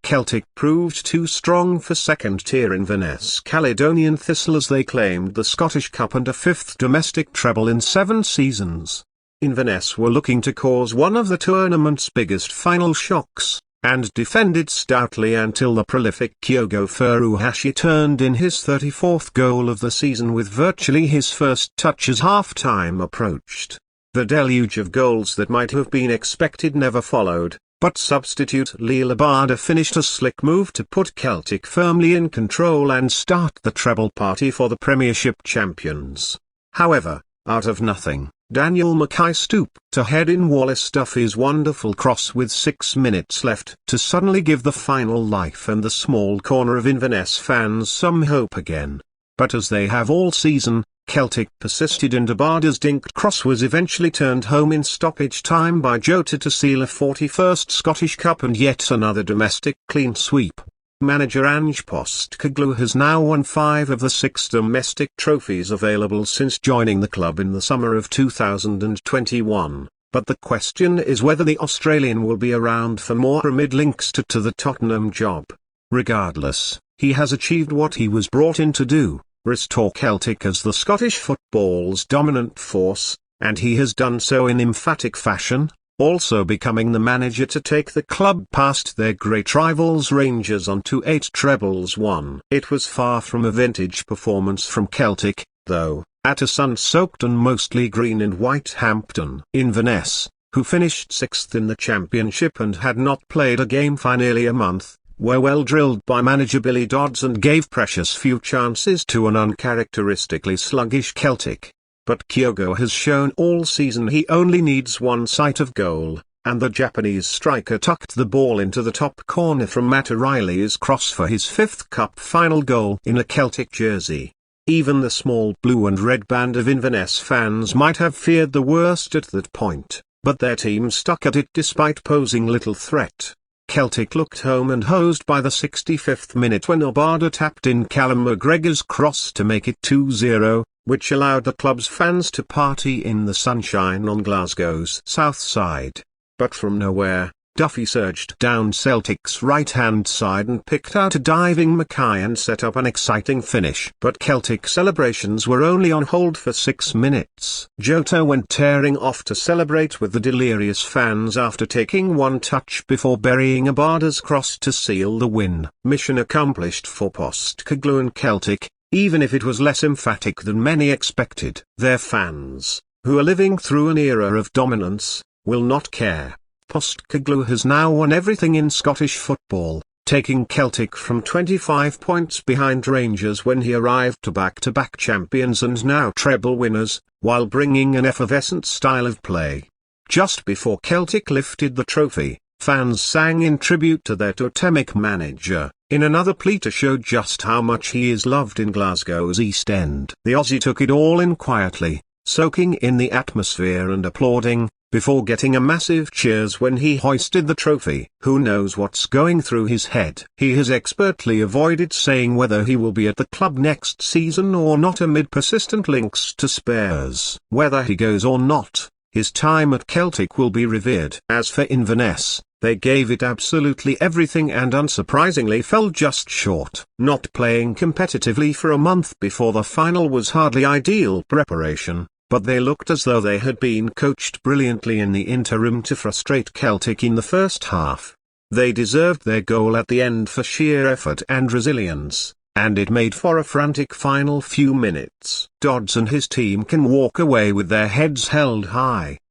Celtic proved too strong for second-tier Inverness Caledonian Thistle as they claimed the Scottish Cup and a fifth domestic treble in 7 seasons. Inverness were looking to cause one of the tournament's biggest final shocks, and defended stoutly until the prolific Kyogo Furuhashi turned in his 34th goal of the season with virtually his first touch as half-time approached. The deluge of goals that might have been expected never followed, but substitute Liel Abada finished a slick move to put Celtic firmly in control and start the treble party for the Premiership champions. However, out of nothing, MacKay stooped to head in Wallace Duffy's wonderful cross with 6 minutes left to suddenly give the final life and the small corner of Inverness fans some hope again. But as they have all season, Celtic persisted and Abada's dinked cross was eventually turned home in stoppage time by Jota to seal a 41st Scottish Cup and yet another domestic clean sweep. Manager Ange has now won 5 of the 6 domestic trophies available since joining the club in the summer of 2021, but the question is whether the Australian will be around for more amid links to the Tottenham job. Regardless, he has achieved what he was brought in to do: restore Celtic as the Scottish football's dominant force, and he has done so in emphatic fashion, also becoming the manager to take the club past their great rivals Rangers on to 8 trebles won. It was far from a vintage performance from Celtic, though, at a sun-soaked and mostly green and white Hampton. Inverness, who finished 6th in the Championship and had not played a game for nearly a month, were well drilled by manager Billy Dodds and gave precious few chances to an uncharacteristically sluggish Celtic. But Kyogo has shown all season he only needs one sight of goal, and the Japanese striker tucked the ball into the top corner from Matt O'Reilly's cross for his 5th cup final goal in a Celtic jersey. Even the small blue and red band of Inverness fans might have feared the worst at that point, but their team stuck at it despite posing little threat. Celtic looked home and hosed by the 65th minute when Abada tapped in Callum McGregor's cross to make it 2-0, which allowed the club's fans to party in the sunshine on Glasgow's south side. But from nowhere, Duffy surged down Celtic's right-hand side and picked out a diving MacKay and set up an exciting finish. But Celtic celebrations were only on hold for 6 minutes. Jota went tearing off to celebrate with the delirious fans after taking one touch before burying Abada's cross to seal the win. Mission accomplished for Postecoglou and Celtic, even if it was less emphatic than many expected. Their fans, who are living through an era of dominance, will not care. Postecoglou has now won everything in Scottish football, taking Celtic from 25 points behind Rangers when he arrived to back-to-back champions and now treble winners, while bringing an effervescent style of play. Just before Celtic lifted the trophy, fans sang in tribute to their totemic manager, in another plea to show just how much he is loved in Glasgow's East End. The Aussie took it all in quietly, soaking in the atmosphere and applauding, before getting a massive cheers when he hoisted the trophy. Who knows what's going through his head? He has expertly avoided saying whether he will be at the club next season or not amid persistent links to Spurs. Whether he goes or not, his time at Celtic will be revered. As for Inverness, they gave it absolutely everything and unsurprisingly fell just short. Not playing competitively for a month before the final was hardly ideal preparation, but they looked as though they had been coached brilliantly in the interim to frustrate Celtic in the first half. They deserved their goal at the end for sheer effort and resilience, and it made for a frantic final few minutes. Dodds and his team can walk away with their heads held high.